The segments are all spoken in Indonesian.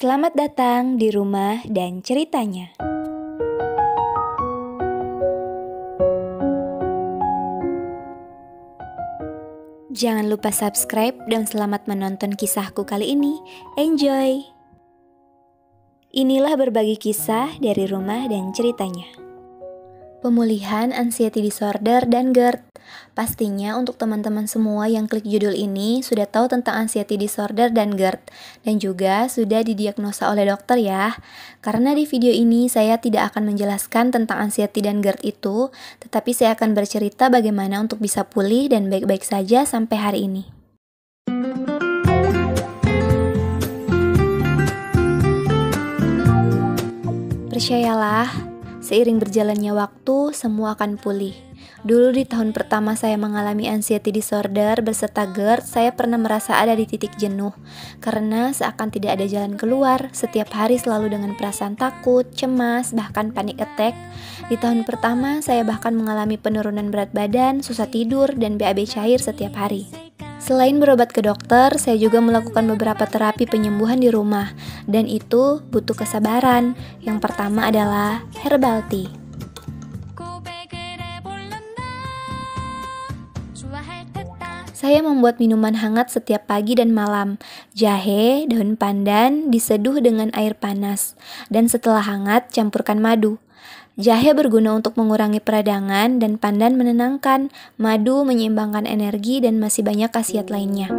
Selamat datang di Rumah dan Ceritanya. Jangan lupa subscribe dan selamat menonton kisahku kali ini. Enjoy! Inilah berbagi kisah dari Rumah dan Ceritanya. Pemulihan anxiety disorder dan GERD. Pastinya untuk teman-teman semua yang klik judul ini sudah tahu tentang anxiety disorder dan GERD dan juga sudah didiagnosa oleh dokter ya. Karena di video ini saya tidak akan menjelaskan tentang anxiety dan GERD itu, tetapi saya akan bercerita bagaimana untuk bisa pulih dan baik-baik saja sampai hari ini. Percayalah, seiring berjalannya waktu, semua akan pulih. Dulu di tahun pertama saya mengalami anxiety disorder beserta GERD, saya pernah merasa ada di titik jenuh. Karena seakan tidak ada jalan keluar, setiap hari selalu dengan perasaan takut, cemas, bahkan panic attack. Di tahun pertama, saya bahkan mengalami penurunan berat badan, susah tidur, dan BAB cair setiap hari. Selain berobat ke dokter, saya juga melakukan beberapa terapi penyembuhan di rumah, dan itu butuh kesabaran. Yang pertama adalah herbal tea. Saya membuat minuman hangat setiap pagi dan malam. Jahe, daun pandan diseduh dengan air panas, dan setelah hangat campurkan madu. Jahe berguna untuk mengurangi peradangan dan pandan menenangkan, madu menyeimbangkan energi dan masih banyak khasiat lainnya.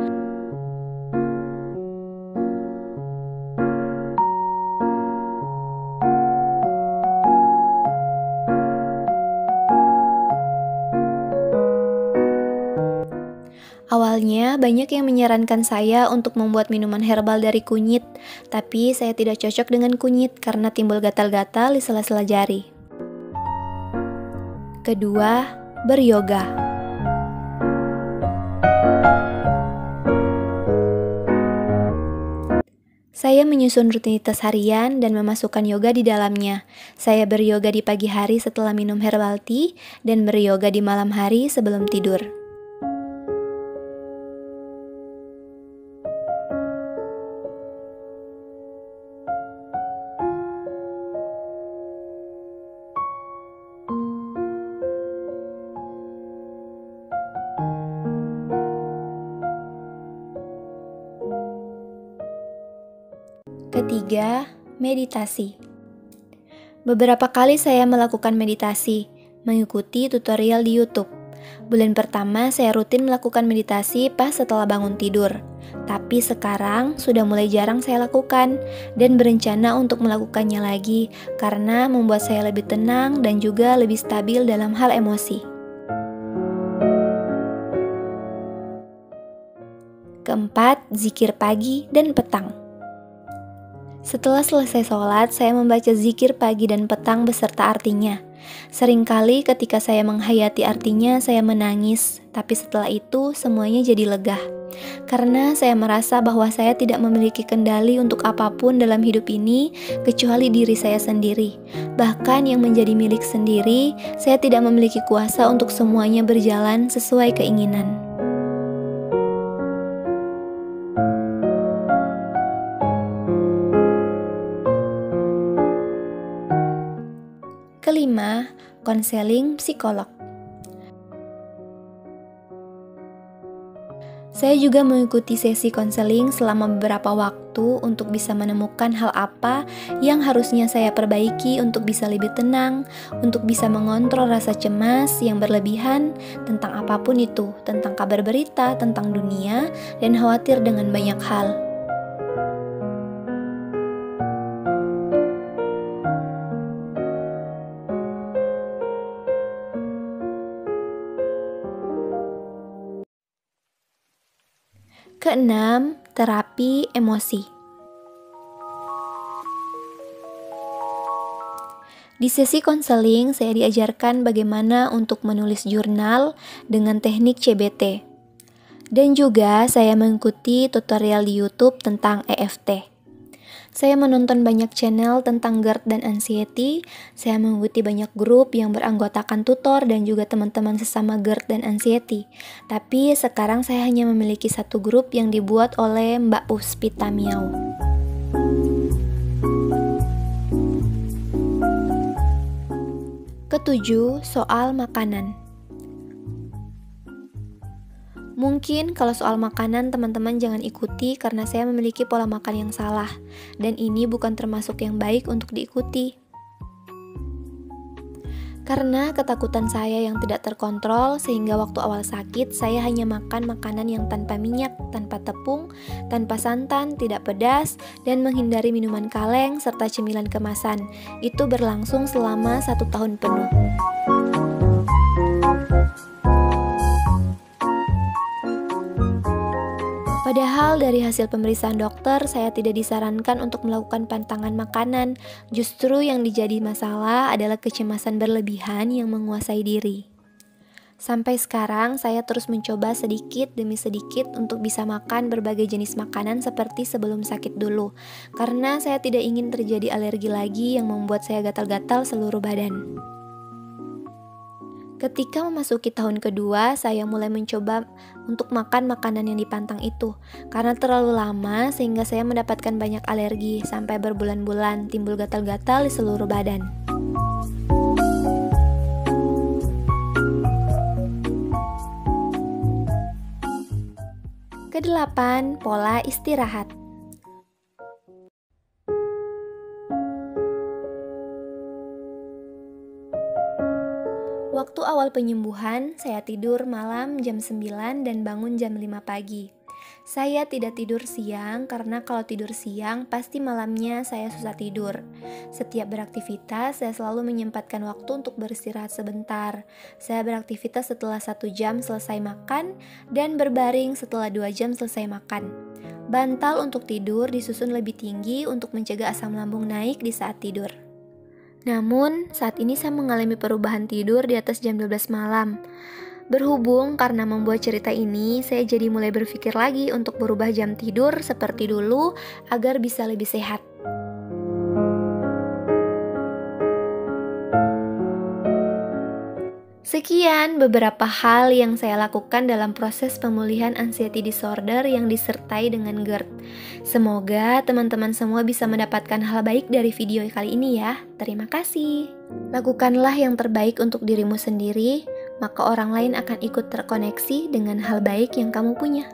Awalnya banyak yang menyarankan saya untuk membuat minuman herbal dari kunyit, tapi saya tidak cocok dengan kunyit karena timbul gatal-gatal di sela-sela jari. Kedua, beryoga. Saya menyusun rutinitas harian dan memasukkan yoga di dalamnya. Saya beryoga di pagi hari setelah minum herbal tea dan beryoga di malam hari sebelum tidur. Ketiga, meditasi. Beberapa kali saya melakukan meditasi, mengikuti tutorial di YouTube. Bulan pertama saya rutin melakukan meditasi pas setelah bangun tidur. Tapi sekarang sudah mulai jarang saya lakukan dan berencana untuk melakukannya lagi karena membuat saya lebih tenang dan juga lebih stabil dalam hal emosi. Keempat, zikir pagi dan petang. Setelah selesai sholat, saya membaca zikir pagi dan petang beserta artinya. Seringkali ketika saya menghayati artinya, saya menangis, tapi setelah itu semuanya jadi lega. Karena saya merasa bahwa saya tidak memiliki kendali untuk apapun dalam hidup ini, kecuali diri saya sendiri. Bahkan yang menjadi milik sendiri, saya tidak memiliki kuasa untuk semuanya berjalan sesuai keinginan. Kelima, konseling psikolog. Saya juga mengikuti sesi konseling selama beberapa waktu untuk bisa menemukan hal apa yang harusnya saya perbaiki untuk bisa lebih tenang, untuk bisa mengontrol rasa cemas yang berlebihan tentang apapun itu, tentang kabar berita, tentang dunia, dan khawatir dengan banyak hal. Keenam, terapi emosi. Di sesi konseling, saya diajarkan bagaimana untuk menulis jurnal dengan teknik CBT. Dan juga saya mengikuti tutorial di YouTube tentang EFT. Saya menonton banyak channel tentang GERD dan anxiety. Saya mengikuti banyak grup yang beranggotakan tutor dan juga teman-teman sesama GERD dan anxiety. Tapi sekarang saya hanya memiliki satu grup yang dibuat oleh Mbak Puspita Miau. Ketujuh, soal makanan. Mungkin kalau soal makanan teman-teman jangan ikuti karena saya memiliki pola makan yang salah, dan ini bukan termasuk yang baik untuk diikuti. Karena ketakutan saya yang tidak terkontrol, sehingga waktu awal sakit saya hanya makan makanan yang tanpa minyak, tanpa tepung, tanpa santan, tidak pedas, dan menghindari minuman kaleng serta cemilan kemasan. Itu berlangsung selama 1 tahun penuh. Padahal dari hasil pemeriksaan dokter, saya tidak disarankan untuk melakukan pantangan makanan. Justru yang dijadi masalah adalah kecemasan berlebihan yang menguasai diri. Sampai sekarang, saya terus mencoba sedikit demi sedikit untuk bisa makan berbagai jenis makanan seperti sebelum sakit dulu. Karena saya tidak ingin terjadi alergi lagi yang membuat saya gatal-gatal seluruh badan. Ketika memasuki tahun kedua, saya mulai mencoba untuk makan makanan yang dipantang itu. Karena terlalu lama sehingga saya mendapatkan banyak alergi, sampai berbulan-bulan timbul gatal-gatal di seluruh badan. Kedelapan, pola istirahat. Waktu awal penyembuhan, saya tidur malam jam 9 dan bangun jam 5 pagi. Saya tidak tidur siang karena kalau tidur siang pasti malamnya saya susah tidur. Setiap beraktivitas, saya selalu menyempatkan waktu untuk beristirahat sebentar. Saya beraktivitas setelah 1 jam selesai makan dan berbaring setelah 2 jam selesai makan. Bantal untuk tidur disusun lebih tinggi untuk mencegah asam lambung naik di saat tidur. Namun, saat ini saya mengalami perubahan tidur di atas jam 12 malam. Berhubung karena membuat cerita ini, saya jadi mulai berpikir lagi untuk berubah jam tidur seperti dulu agar bisa lebih sehat. Sekian beberapa hal yang saya lakukan dalam proses pemulihan anxiety disorder yang disertai dengan GERD. Semoga teman-teman semua bisa mendapatkan hal baik dari video kali ini ya. Terima kasih. Lakukanlah yang terbaik untuk dirimu sendiri, maka orang lain akan ikut terkoneksi dengan hal baik yang kamu punya.